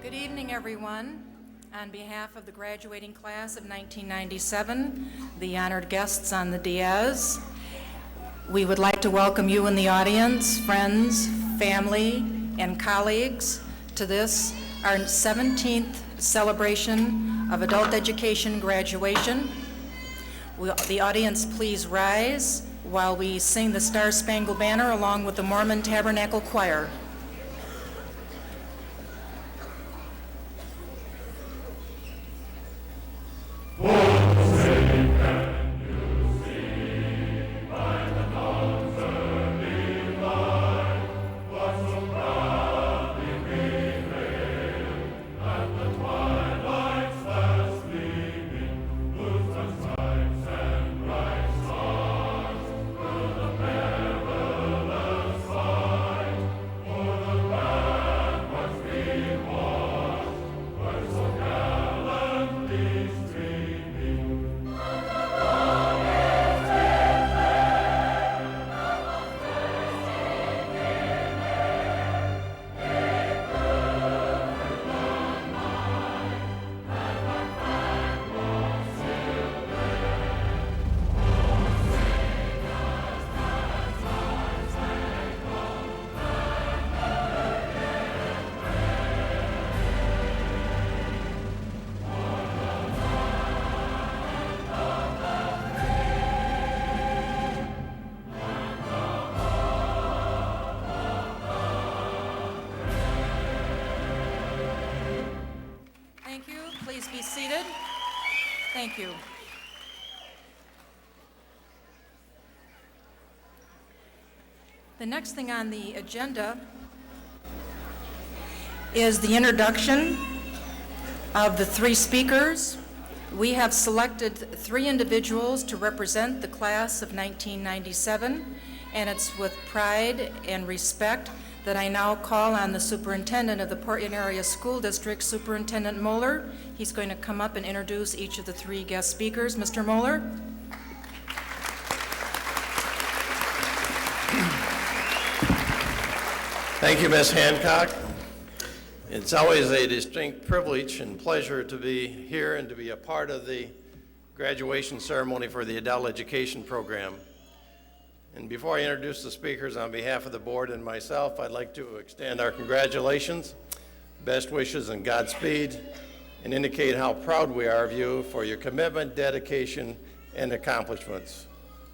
Good evening, everyone. On behalf of the graduating class of 1997, the honored guests on the dais, we would like to welcome you in the audience, friends, family, and colleagues to this, our 17th celebration of adult education graduation. Will the audience please rise while we sing the Star-Spangled Banner along with the Mormon Tabernacle Choir. Please be seated. Thank you. The next thing on the agenda is the introduction of the three speakers. We have selected three individuals to represent the class of 1997, and it's with pride and respect that I now call on the superintendent of the Portland Area School District, Superintendent Moeller. He's going to come up and introduce each of the three guest speakers. Mr. Moeller. Thank you, Ms. Hancock. It's always a distinct privilege and pleasure to be here and to be a part of the graduation ceremony for the adult education program. And before I introduce the speakers, on behalf of the board and myself, I'd like to extend our congratulations, best wishes, and Godspeed, and indicate how proud we are of you for your commitment, dedication, and accomplishments.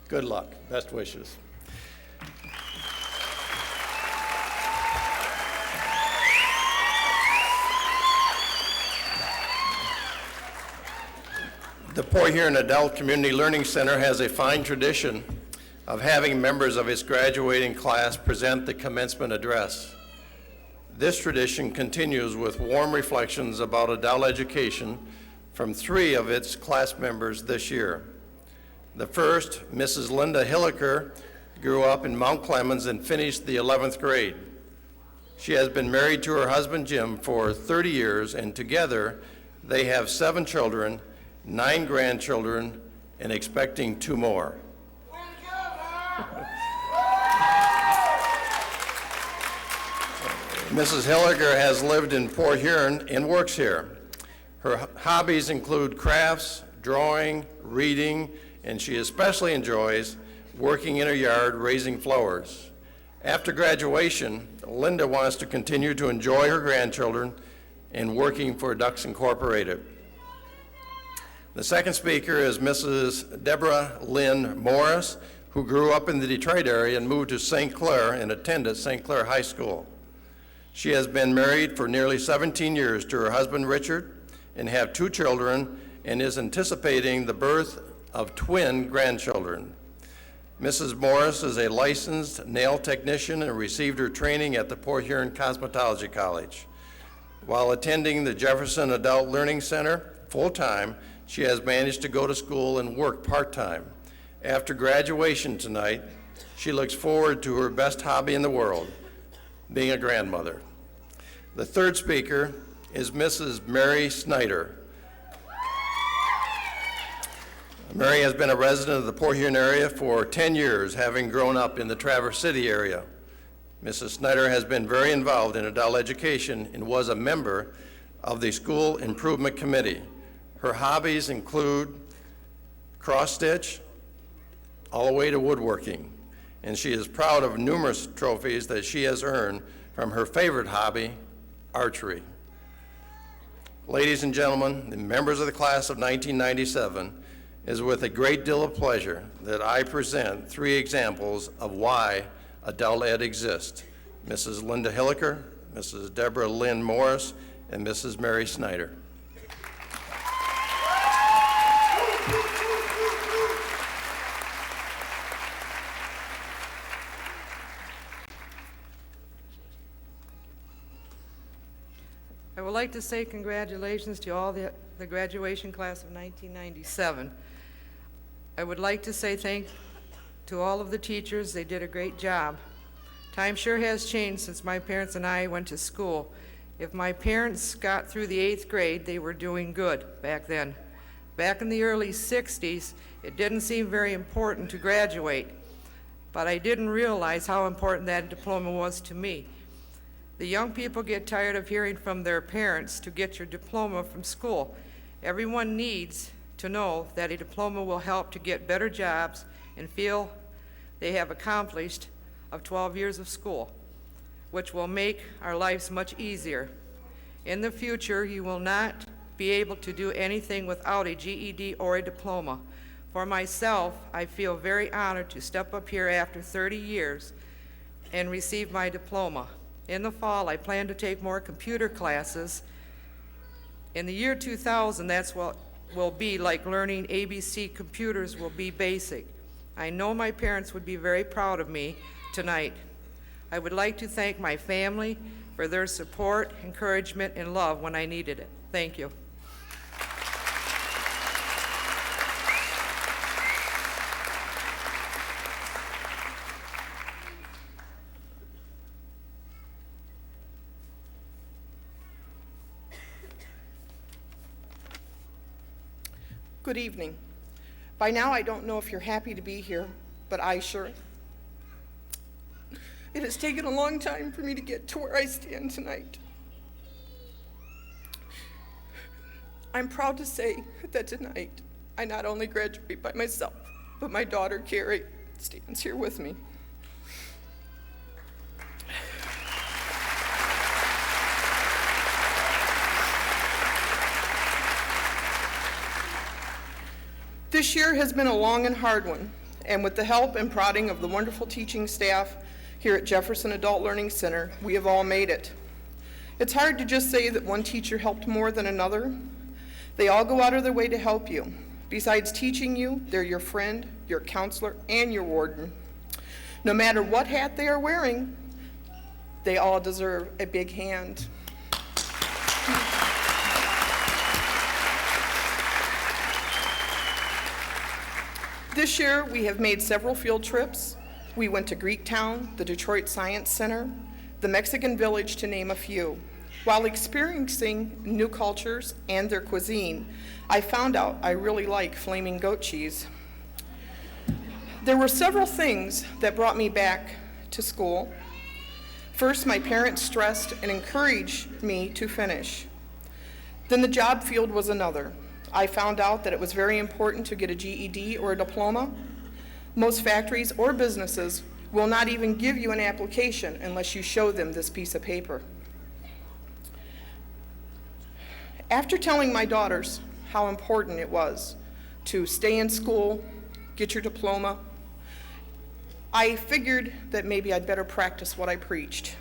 Good luck. Best wishes. The Port Huron Adult Community Learning Center has a fine tradition of having members of its graduating class present the commencement address. This tradition continues with warm reflections about adult education from three of its class members this year. The first, Mrs. Linda Hilliker, grew up in Mount Clemens and finished the 11th grade. She has been married to her husband Jim for 30 years, and together they have 7 children, 9 grandchildren, and expecting 2 more. Mrs. Hilliger has lived in Port Huron and works here. Her hobbies include crafts, drawing, reading, and she especially enjoys working in her yard raising flowers. After graduation, Linda wants to continue to enjoy her grandchildren and working for Ducks Incorporated. The second speaker is Mrs. Deborah Lynn Morris, who grew up in the Detroit area and moved to St. Clair and attended St. Clair High School. She has been married for nearly 17 years to her husband Richard and have 2 children and is anticipating the birth of twin grandchildren. Mrs. Morris is a licensed nail technician and received her training at the Port Huron Cosmetology College. While attending the Jefferson Adult Learning Center full-time, she has managed to go to school and work part-time. After graduation tonight, she looks forward to her best hobby in the world, being a grandmother. The third speaker is Mrs. Mary Snyder. Mary has been a resident of the Port Huron area for 10 years, having grown up in the Traverse City area. Mrs. Snyder has been very involved in adult education and was a member of the School Improvement Committee. Her hobbies include cross-stitch, all the way to woodworking, and she is proud of numerous trophies that she has earned from her favorite hobby, archery. Ladies and gentlemen, the members of the class of 1997, it is with a great deal of pleasure that I present 3 examples of why Adult Ed exists: Mrs. Linda Hilliker, Mrs. Deborah Lynn Morris, and Mrs. Mary Snyder. I would like to say congratulations to all the graduation class of 1997. I would like to say thank to all of the teachers. They did a great job. Time sure has changed since my parents and I went to school. If my parents got through the 8th grade, they were doing good back then. Back in the early 60s, it didn't seem very important to graduate, but I didn't realize how important that diploma was to me. The young people get tired of hearing from their parents to get your diploma from school. Everyone needs to know that a diploma will help to get better jobs and feel they have accomplished of 12 years of school, which will make our lives much easier. In the future, you will not be able to do anything without a GED or a diploma. For myself, I feel very honored to step up here after 30 years and receive my diploma. In the fall, I plan to take more computer classes. In the year 2000, that's what will be like learning ABC computers will be basic. I know my parents would be very proud of me tonight. I would like to thank my family for their support, encouragement, and love when I needed it. Thank you. Good evening. By now, I don't know if you're happy to be here, but I sure. It has taken a long time for me to get to where I stand tonight. I'm proud to say that tonight, I not only graduate by myself, but my daughter, Carrie, stands here with me. This year has been a long and hard one, and with the help and prodding of the wonderful teaching staff here at Jefferson Adult Learning Center, we have all made it. It's hard to just say that one teacher helped more than another. They all go out of their way to help you. Besides teaching you, they're your friend, your counselor, and your warden. No matter what hat they are wearing, they all deserve a big hand. This year, we have made several field trips. We went to Greektown, the Detroit Science Center, the Mexican Village, to name a few. While experiencing new cultures and their cuisine, I found out I really like flaming goat cheese. There were several things that brought me back to school. First, my parents stressed and encouraged me to finish. Then the job field was another. I found out that it was very important to get a GED or a diploma. Most factories or businesses will not even give you an application unless you show them this piece of paper. After telling my daughters how important it was to stay in school, get your diploma, I figured that maybe I'd better practice what I preached.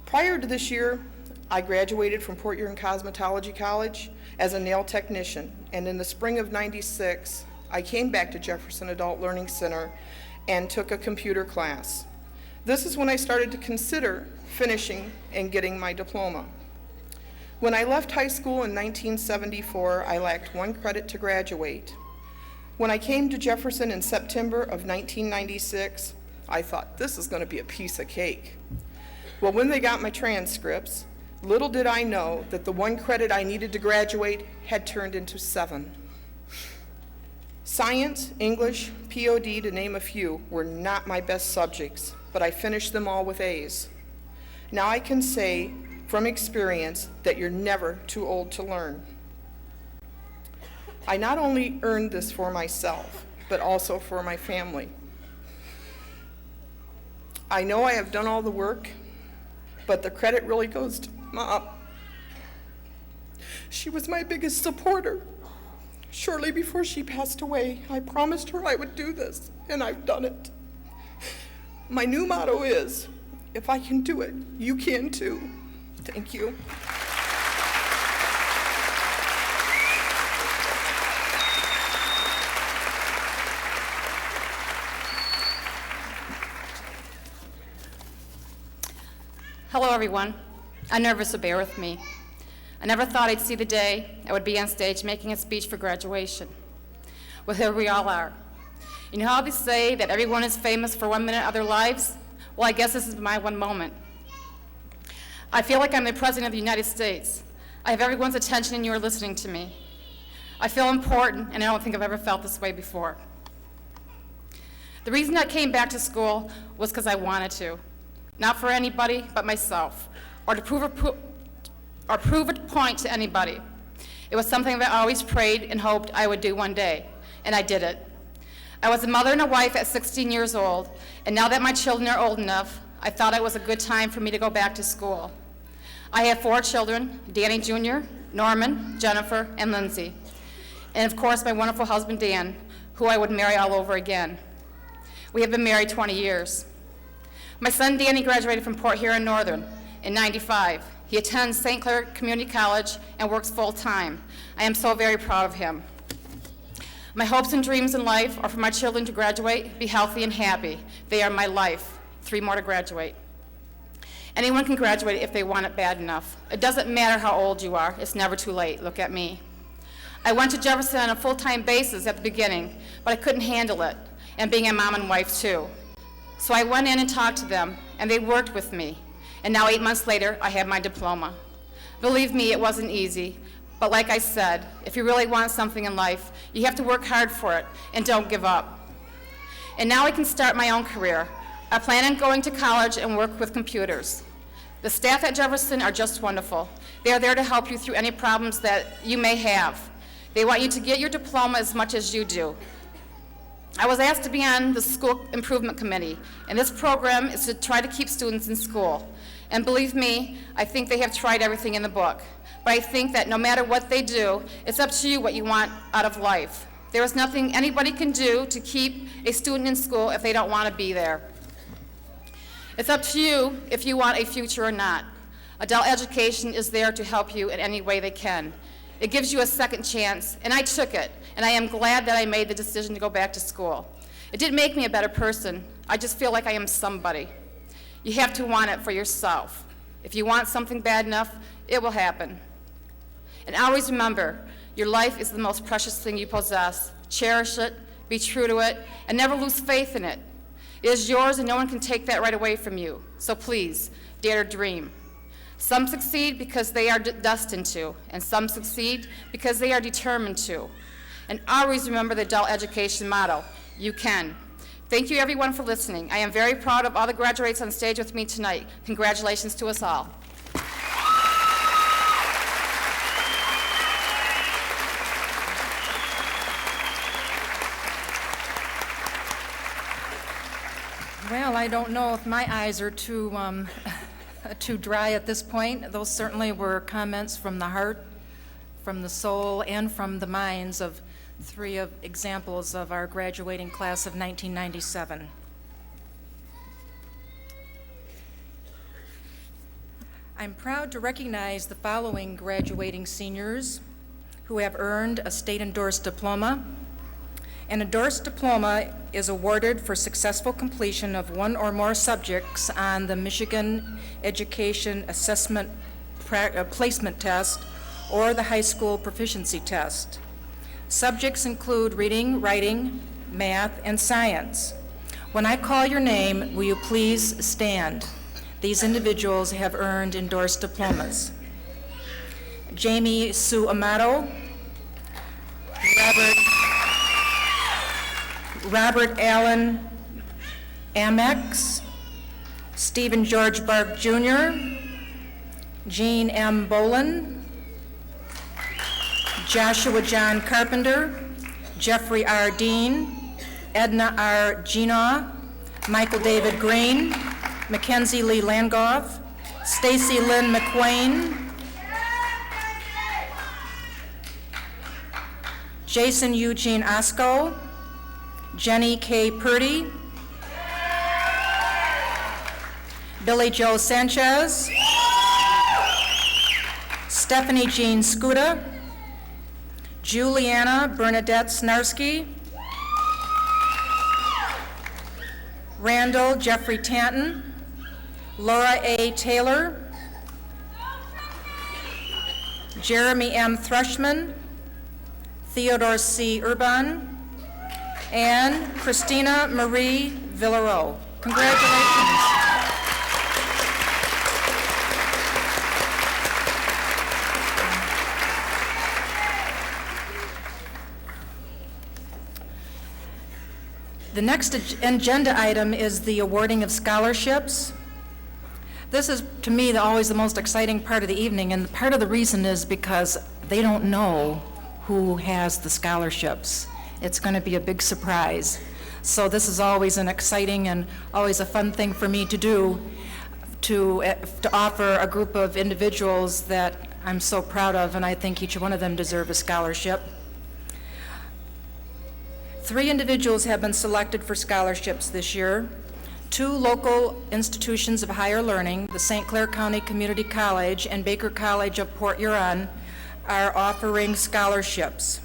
Prior to this year, I graduated from Port Huron Cosmetology College as a nail technician, and in the spring of '96, I came back to Jefferson Adult Learning Center and took a computer class. This is when I started to consider finishing and getting my diploma. When I left high school in 1974, I lacked 1 credit to graduate. When I came to Jefferson in September of 1996, I thought, this is going to be a piece of cake. Well, when they got my transcripts, little did I know that the 1 credit I needed to graduate had turned into 7. Science, English, POD, to name a few, were not my best subjects, but I finished them all with A's. Now I can say from experience that you're never too old to learn. I not only earned this for myself, but also for my family. I know I have done all the work, but the credit really goes to Mom. She was my biggest supporter. Shortly before she passed away, I promised her I would do this, and I've done it. My new motto is, if I can do it, you can too. Thank you. Hello, everyone. I'm nervous, so bear with me. I never thought I'd see the day I would be on stage making a speech for graduation. Well, here we all are. You know how they say that everyone is famous for 1 minute of their lives? Well, I guess this is my one moment. I feel like I'm the President of the United States. I have everyone's attention and you are listening to me. I feel important, and I don't think I've ever felt this way before. The reason I came back to school was because I wanted to. Not for anybody but myself, or to prove a point to anybody. It was something that I always prayed and hoped I would do one day, and I did it. I was a mother and a wife at 16 years old, and now that my children are old enough, I thought it was a good time for me to go back to school. I have 4 children, Danny Jr., Norman, Jennifer, and Lindsay. And of course, my wonderful husband, Dan, who I would marry all over again. We have been married 20 years. My son, Danny, graduated from Port Huron Northern in '95. He attends St. Clair Community College and works full-time. I am so very proud of him. My hopes and dreams in life are for my children to graduate, be healthy and happy. They are my life. 3 more to graduate. Anyone can graduate if they want it bad enough. It doesn't matter how old you are. It's never too late. Look at me. I went to Jefferson on a full-time basis at the beginning, but I couldn't handle it, and being a mom and wife too. So I went in and talked to them, and they worked with me. And now 8 months later, I have my diploma. Believe me, it wasn't easy. But like I said, if you really want something in life, you have to work hard for it and don't give up. And now I can start my own career. I plan on going to college and work with computers. The staff at Jefferson are just wonderful. They are there to help you through any problems that you may have. They want you to get your diploma as much as you do. I was asked to be on the School Improvement Committee, and this program is to try to keep students in school. And believe me, I think they have tried everything in the book. But I think that no matter what they do, it's up to you what you want out of life. There is nothing anybody can do to keep a student in school if they don't want to be there. It's up to you if you want a future or not. Adult education is there to help you in any way they can. It gives you a second chance, and I took it, and I am glad that I made the decision to go back to school. It didn't make me a better person. I just feel like I am somebody. You have to want it for yourself. If you want something bad enough, it will happen. And always remember, your life is the most precious thing you possess. Cherish it, be true to it, and never lose faith in it. It is yours, and no one can take that right away from you. So please, dare to dream. Some succeed because they are destined to, and some succeed because they are determined to. And always remember the adult education motto, you can. Thank you everyone for listening. I am very proud of all the graduates on stage with me tonight. Congratulations to us all. Well, I don't know if my eyes are too dry at this point. Those certainly were comments from the heart, from the soul, and from the minds of 3 examples of our graduating class of 1997. I'm proud to recognize the following graduating seniors who have earned a state-endorsed diploma. An endorsed diploma is awarded for successful completion of 1 or more subjects on the Michigan Education Assessment Placement Test or the High School Proficiency Test. Subjects include reading, writing, math, and science. When I call your name, will you please stand? These individuals have earned endorsed diplomas. Jamie Sue Amato, Robert Allen Amex, Stephen George Bark Jr., Jean M. Bolin, Joshua John Carpenter, Jeffrey R. Dean, Edna R. Ginaw, Michael David Green, Mackenzie Lee Langoff, Stacy Lynn McQuain, Jason Eugene Osco, Jenny K. Purdy, Billy Joe Sanchez, Stephanie Jean Skuda, Juliana Bernadette Snarsky, Randall Jeffrey Tanton, Laura A. Taylor, Jeremy M. Thrushman, Theodore C. Urban, and Christina Marie Villareau. Congratulations. The next agenda item is the awarding of scholarships. This is, to me, always the most exciting part of the evening, and part of the reason is because they don't know who has the scholarships. It's going to be a big surprise. So this is always an exciting and always a fun thing for me to do, to offer a group of individuals that I'm so proud of, and I think each one of them deserve a scholarship. 3 individuals have been selected for scholarships this year. 2 local institutions of higher learning, the St. Clair County Community College and Baker College of Port Huron, are offering scholarships.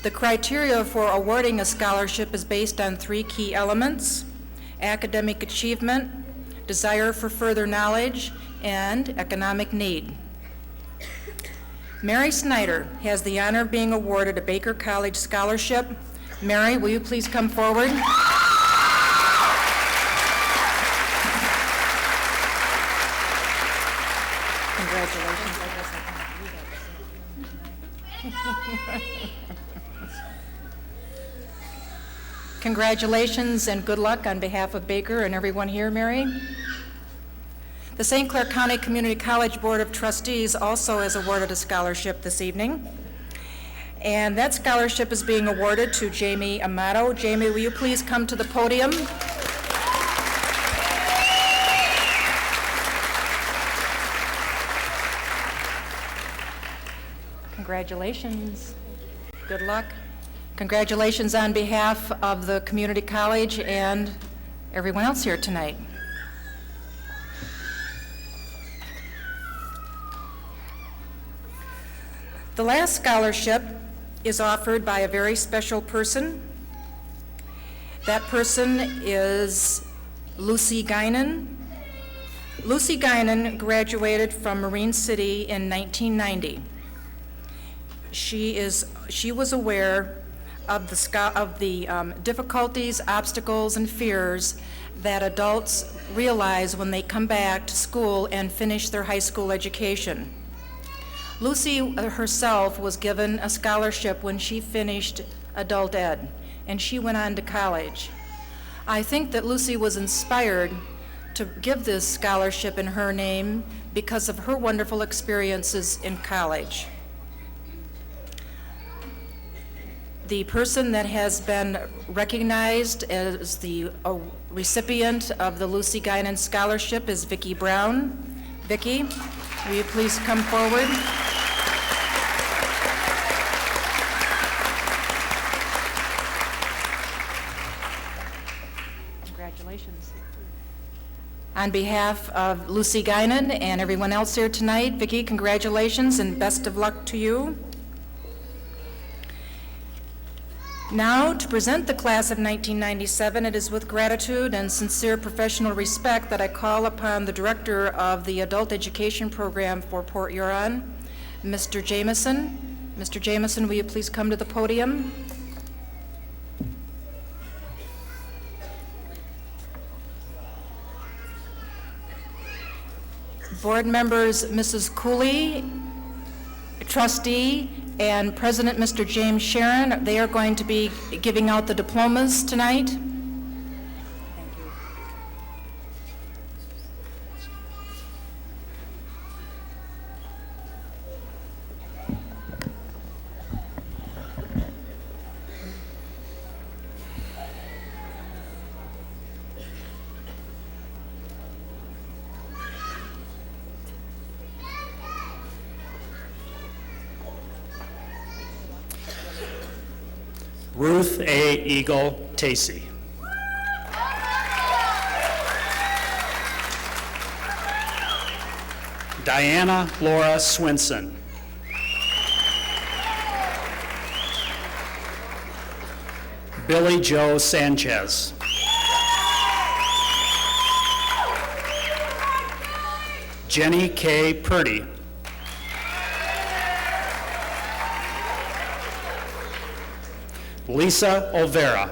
The criteria for awarding a scholarship is based on 3 key elements: academic achievement, desire for further knowledge, and economic need. Mary Snyder has the honor of being awarded a Baker College scholarship. Mary, will you please come forward? Congratulations. Congratulations and good luck on behalf of Baker and everyone here, Mary. The St. Clair County Community College Board of Trustees also has awarded a scholarship this evening. And that scholarship is being awarded to Jamie Amato. Jamie, will you please come to the podium? Congratulations. Good luck. Congratulations on behalf of the community college and everyone else here tonight. The last scholarship is offered by a very special person. That person is Lucy Guinan. Lucy Guinan graduated from Marine City in 1990. She was aware of the difficulties, obstacles, and fears that adults realize when they come back to school and finish their high school education. Lucy herself was given a scholarship when she finished adult ed, and she went on to college. I think that Lucy was inspired to give this scholarship in her name because of her wonderful experiences in college. The person that has been recognized as the recipient of the Lucy Guinan Scholarship is Vicki Brown. Vicki, will you please come forward? Congratulations. On behalf of Lucy Guinan and everyone else here tonight, Vicki, congratulations and best of luck to you. Now, to present the class of 1997, it is with gratitude and sincere professional respect that I call upon the director of the Adult Education Program for Port Huron, Mr. Jameson. Mr. Jameson, will you please come to the podium? Board members, Mrs. Cooley, trustee, and President Mr. James Sharon, they are going to be giving out the diplomas tonight. Thank you. Ruth A. Eagle Tacey. Diana Laura Swinson. Billy Joe Sanchez. Jenny K. Purdy. Lisa Olvera.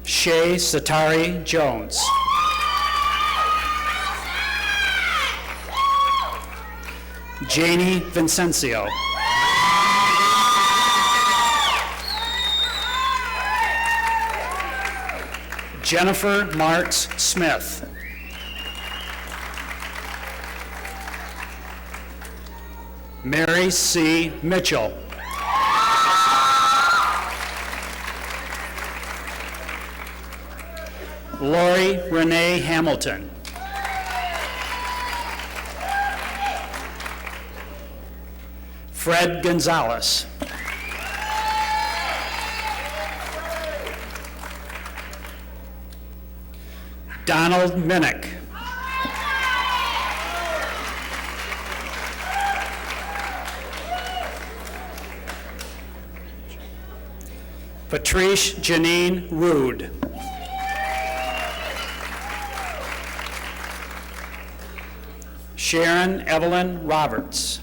Shay Satari Jones. Janie Vincencio. Jennifer Marks Smith. Mary C. Mitchell. Lori Renee Hamilton. Fred Gonzalez. Donald Minnick. Patrice Janine Rude. Sharon Evelyn Roberts.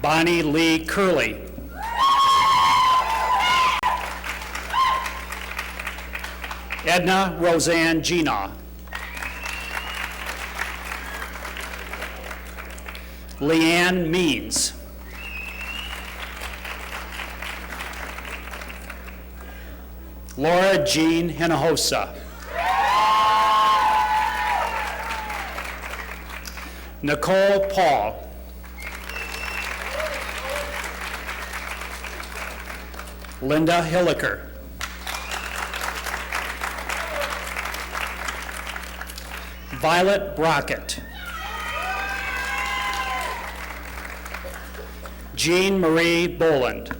Bonnie Lee Curley. Edna Roseanne Gina. Leanne Means. Laura Jean Hinojosa. Nicole Paul. Linda Hilliker. Violet Brockett. Jean Marie Boland.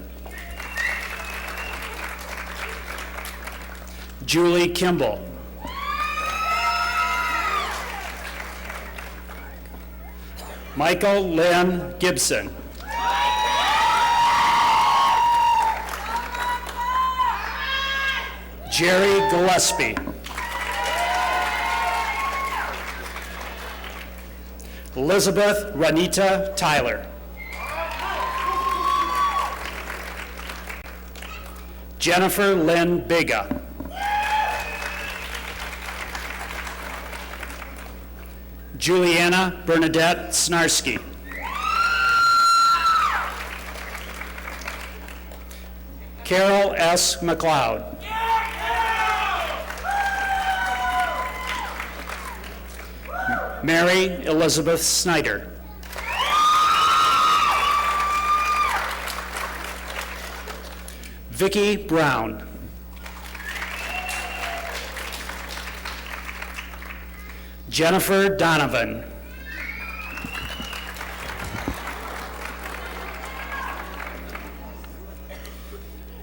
Julie Kimball. Michael Lynn Gibson. Jerry Gillespie. Elizabeth Ranita Tyler. Jennifer Lynn Biga. Juliana Bernadette Snarsky. Carol S. McLeod. Mary Elizabeth Snyder. Vicki Brown. Jennifer Donovan.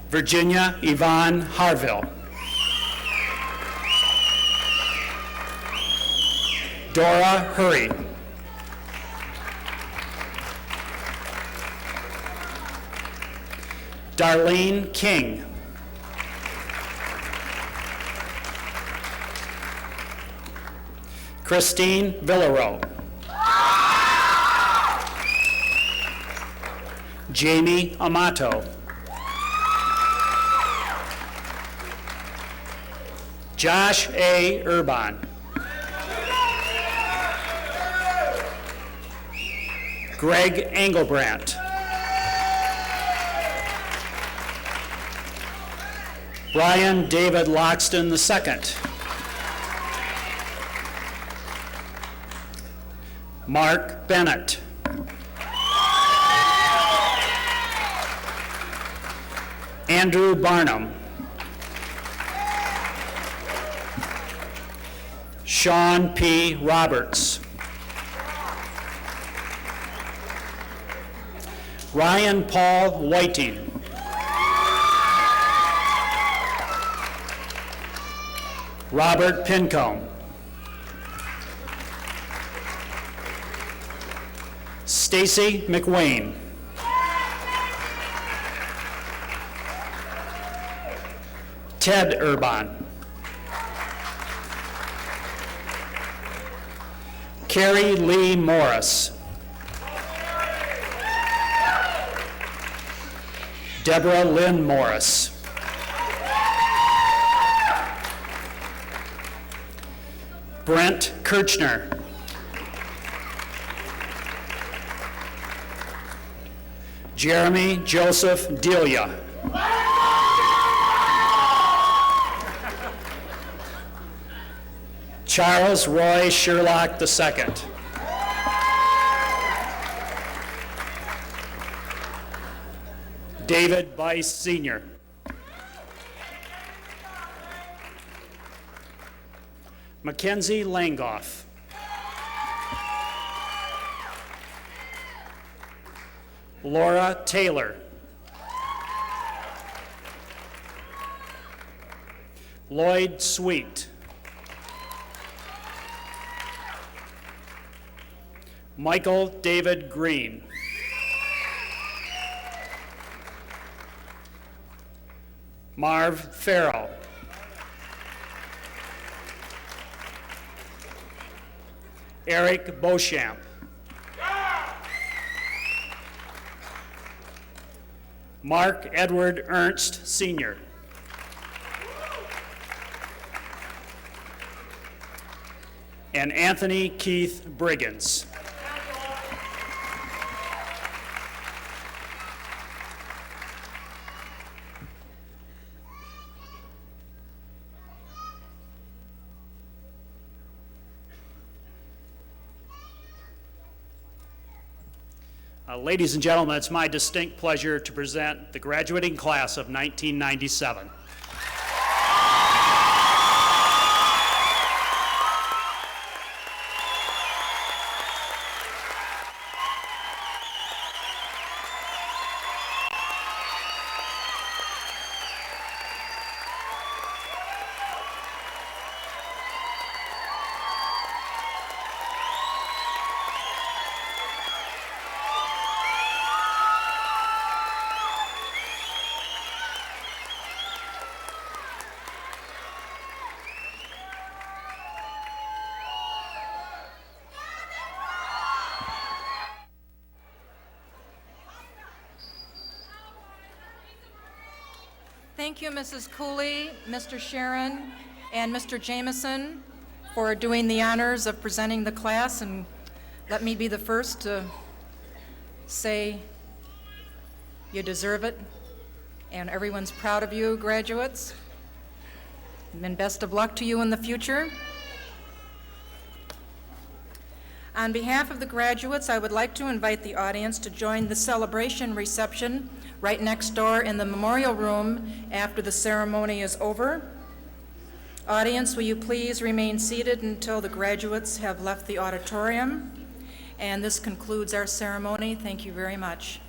Virginia Yvonne Harville. Dora Hurry. Darlene King. Christine Villaro. Jamie Amato. Josh A. Urban. Greg Engelbrandt. Brian David Loxton II. Mark Bennett. Andrew Barnum. Sean P. Roberts. Ryan Paul Whiting. Robert Pincombe. Stacy McWayne. Ted Urban. Carrie Lee Morris. Deborah Lynn Morris. Brent Kirchner. Jeremy Joseph Delia. Charles Roy Sherlock II. David Bice Sr. Mackenzie Langoff. Laura Taylor. Lloyd Sweet. Michael David Green. Marv Farrell. Eric Beauchamp. Mark Edward Ernst, Sr. And Anthony Keith Briggins. Ladies and gentlemen, it's my distinct pleasure to present the graduating class of 1997. Thank you, Mrs. Cooley, Mr. Sharon, and Mr. Jameson for doing the honors of presenting the class, and let me be the first to say you deserve it, and everyone's proud of you, graduates, and best of luck to you in the future. On behalf of the graduates, I would like to invite the audience to join the celebration reception right next door in the memorial room after the ceremony is over. Audience, will you please remain seated until the graduates have left the auditorium? And this concludes our ceremony. Thank you very much.